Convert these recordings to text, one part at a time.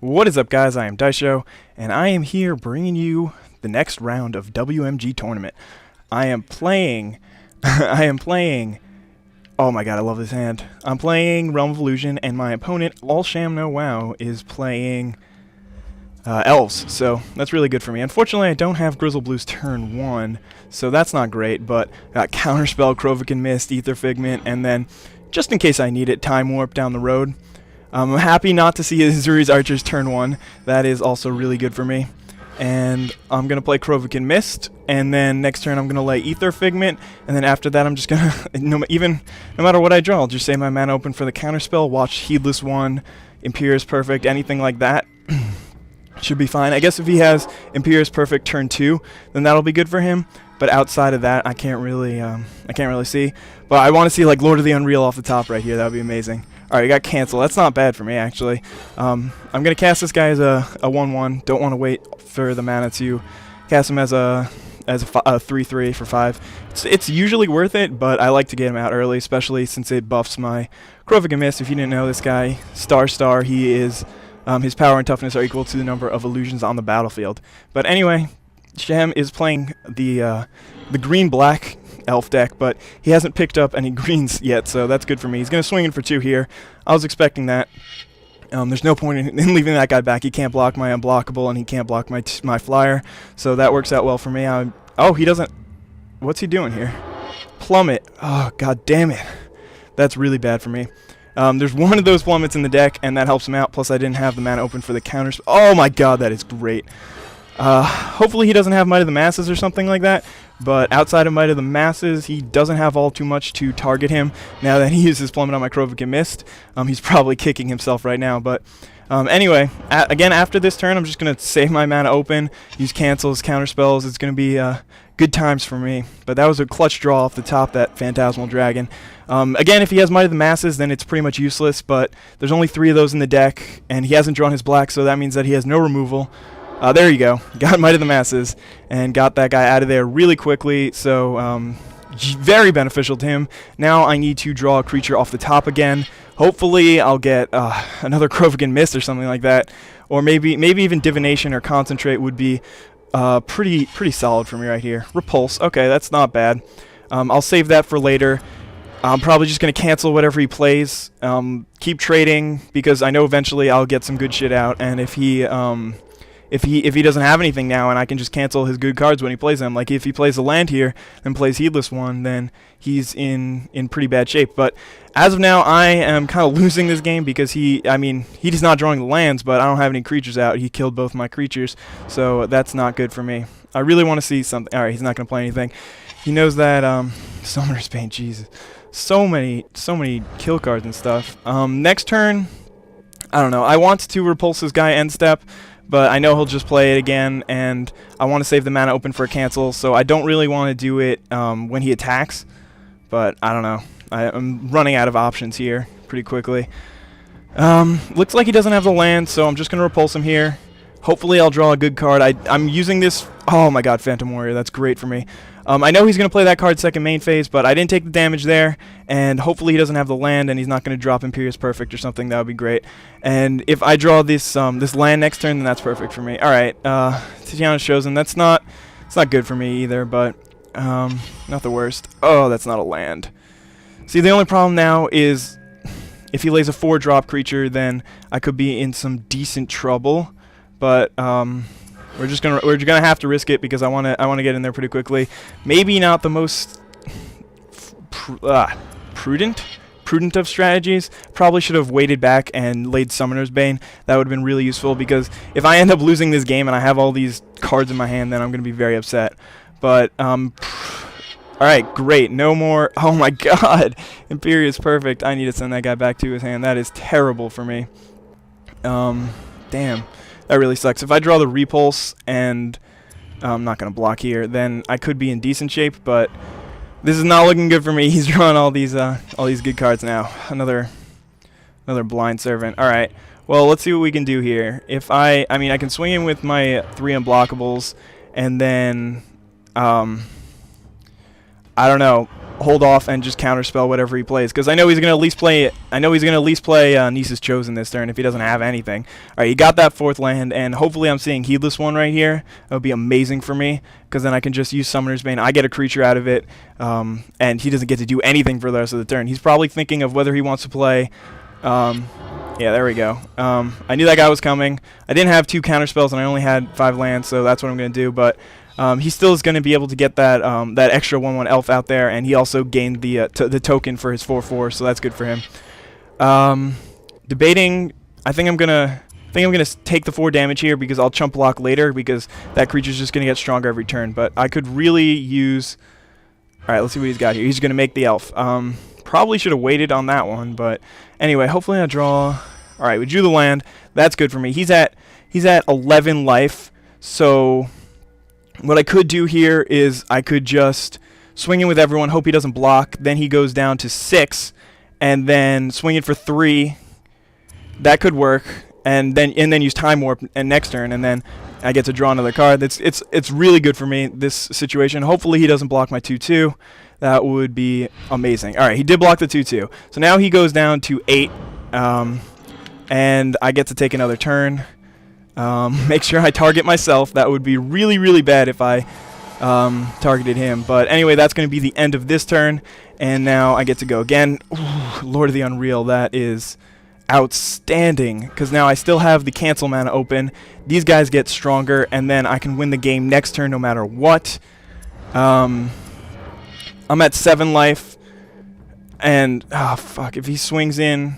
What is up, guys? I am IzDaisho, and I am here bringing you the next round of WMG tournament. I am playing, oh my god, I love this hand. I'm playing Realm of Illusion, and my opponent, all Sham no wow, is playing Elves, so that's really good for me. Unfortunately, I don't have Grizzle Blue's turn 1, so that's not great, but I got Counterspell, Krovikan Mist, Ether Figment, and then, just in case I need it, Time Warp down the road. I'm happy not to see Zuri's Archer's turn 1. That is also really good for me. And I'm going to play Krovikan Mist, and then next turn I'm going to lay Ether Figment, and then after that I'm just going to, no matter what I draw, I'll just save my mana open for the counterspell, watch Heedless One, Imperious Perfect, anything like that. Should be fine. I guess if he has Imperious Perfect turn 2, then that'll be good for him. But outside of that, I can't really see. But I want to see like Lord of the Unreal off the top right here. That would be amazing. All right, I got cancel. That's not bad for me actually. I'm gonna cast this guy as a 1/1. Don't want to wait for the mana to cast him as a 3/3 for 5. It's usually worth it, but I like to get him out early, especially since it buffs my Krovikan Mist. If you didn't know, this guy star he is. His power and toughness are equal to the number of illusions on the battlefield. But anyway, Sham is playing the green-black elf deck, but he hasn't picked up any greens yet, so that's good for me. He's going to swing in for 2 here. I was expecting that. There's no point in leaving that guy back. He can't block my unblockable, and he can't block my flyer, so that works out well for me. Oh, he doesn't... What's he doing here? Plummet. Oh, god damn it. That's really bad for me. There's one of those plummets in the deck, and that helps him out, plus I didn't have the mana open for the counters. Oh my god, that is great. Hopefully he doesn't have Might of the Masses or something like that, but outside of Might of the Masses, he doesn't have all too much to target him. Now that he uses Plummet on my Krovikan Mist, he's probably kicking himself right now, but anyway, again, after this turn, I'm just going to save my mana open, use cancels, counterspells. It's going to be good times for me, but that was a clutch draw off the top, that Phantasmal Dragon. Again, if he has Might of the Masses, then it's pretty much useless, but there's only 3 of those in the deck, and he hasn't drawn his black, so that means that he has no removal. There you go. Got Might of the Masses and got that guy out of there really quickly, so very beneficial to him. Now I need to draw a creature off the top again. Hopefully I'll get another Krovikan Mist or something like that, or maybe even Divination or Concentrate would be pretty solid for me right here. Repulse. Okay, that's not bad. I'll save that for later. I'm probably just going to cancel whatever he plays. Keep trading because I know eventually I'll get some good shit out, and if he doesn't have anything now, and I can just cancel his good cards when he plays them. Like if he plays a land here and plays Heedless One, then he's in pretty bad shape. But as of now, I am kind of losing this game because he's not drawing the lands, but I don't have any creatures out. He killed both my creatures, so that's not good for me. I really want to see something. All right, he's not going to play anything. He knows that Summoner's Pain. Jesus, so many kill cards and stuff. Next turn, I don't know. I want to repulse this guy end step, but I know he'll just play it again, and I want to save the mana open for a cancel, so I don't really want to do it when he attacks, but I don't know. I'm running out of options here pretty quickly. Looks like he doesn't have the land, so I'm just going to repulse him here. Hopefully I'll draw a good card. I'm using this... Oh my god, Phantom Warrior, that's great for me. I know he's going to play that card second main phase, but I didn't take the damage there, and hopefully he doesn't have the land, and he's not going to drop Imperious Perfect or something. That would be great. And if I draw this land next turn, then that's perfect for me. All right, Tatiana's Chosen. It's not good for me either, but not the worst. Oh, that's not a land. See, the only problem now is if he lays a 4-drop creature, then I could be in some decent trouble, but we're gonna have to risk it because I wanna get in there pretty quickly. Maybe not the most prudent of strategies. Probably should have waited back and laid Summoner's Bane. That would have been really useful because if I end up losing this game and I have all these cards in my hand, then I'm gonna be very upset. But all right, great. No more. Oh my god, Imperious Perfect. I need to send that guy back to his hand. That is terrible for me. Damn. That really sucks. If I draw the repulse and I'm not going to block here, then I could be in decent shape, but this is not looking good for me. He's drawing all these good cards now. Another Blind Servant. All right. Well, let's see what we can do here. If I can swing in with my 3 unblockables, and then I don't know. hold off and just counterspell whatever he plays, because I know he's gonna at least play. Niece's Chosen this turn if he doesn't have anything. All right, he got that 4th land, and hopefully I'm seeing Heedless One right here. That would be amazing for me, because then I can just use Summoner's Bane. I get a creature out of it, and he doesn't get to do anything for the rest of the turn. He's probably thinking of whether he wants to play. Yeah, there we go. I knew that guy was coming. I didn't have 2 counterspells, and I only had 5 lands, so that's what I'm gonna do. But he still is going to be able to get that that extra 1/1 elf out there, and he also gained the token for his 4/4, so that's good for him. Debating, I think I'm gonna take the 4 damage here, because I'll chump block later, because that creature's just gonna get stronger every turn. But I could really use. All right, let's see what he's got here. He's gonna make the elf. Probably should have waited on that one, but anyway, hopefully I draw. All right, we drew the land. That's good for me. He's at 11 life, so. What I could do here is I could just swing in with everyone, hope he doesn't block, then he goes down to 6, and then swing it for 3. That could work, and then use Time Warp and next turn, and then I get to draw another card. It's really good for me, this situation. Hopefully he doesn't block my 2/2. That would be amazing. All right, he did block the 2/2. So now he goes down to 8, and I get to take another turn. Make sure I target myself. That would be really, really bad if I targeted him. But anyway, that's going to be the end of this turn. And now I get to go again. Ooh, Lord of the Unreal, that is outstanding. Because now I still have the cancel mana open. These guys get stronger, and then I can win the game next turn no matter what. I'm at 7 life. And, oh, fuck, if he swings in...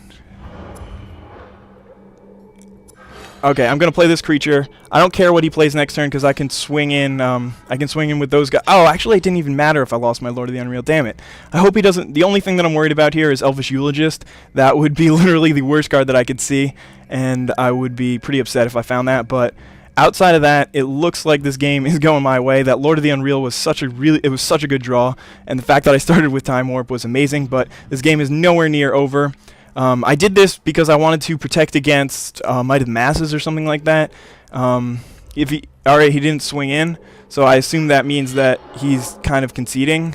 Okay, I'm gonna play this creature. I don't care what he plays next turn, because I can swing in. I can swing in with those guys. Oh, actually, it didn't even matter if I lost my Lord of the Unreal. Damn it! I hope he doesn't. The only thing that I'm worried about here is Elvish Eulogist. That would be literally the worst card that I could see, and I would be pretty upset if I found that. But outside of that, it looks like this game is going my way. That Lord of the Unreal was such a good draw, and the fact that I started with Time Warp was amazing. But this game is nowhere near over. I did this because I wanted to protect against Might of the Masses or something like that. Alright, he didn't swing in, so I assume that means that he's kind of conceding,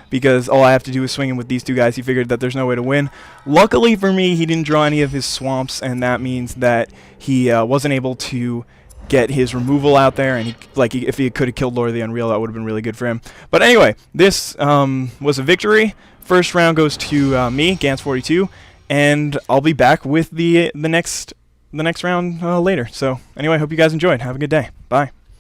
because all I have to do is swing in with these 2 guys. He figured that there's no way to win. Luckily for me, he didn't draw any of his swamps, and that means that he wasn't able to get his removal out there, and if he could have killed Lord of the Unreal, that would have been really good for him. But anyway, this was a victory. First round goes to me, Gans42. And I'll be back with the next round later. So anyway, hope you guys enjoyed. Have a good day. Bye.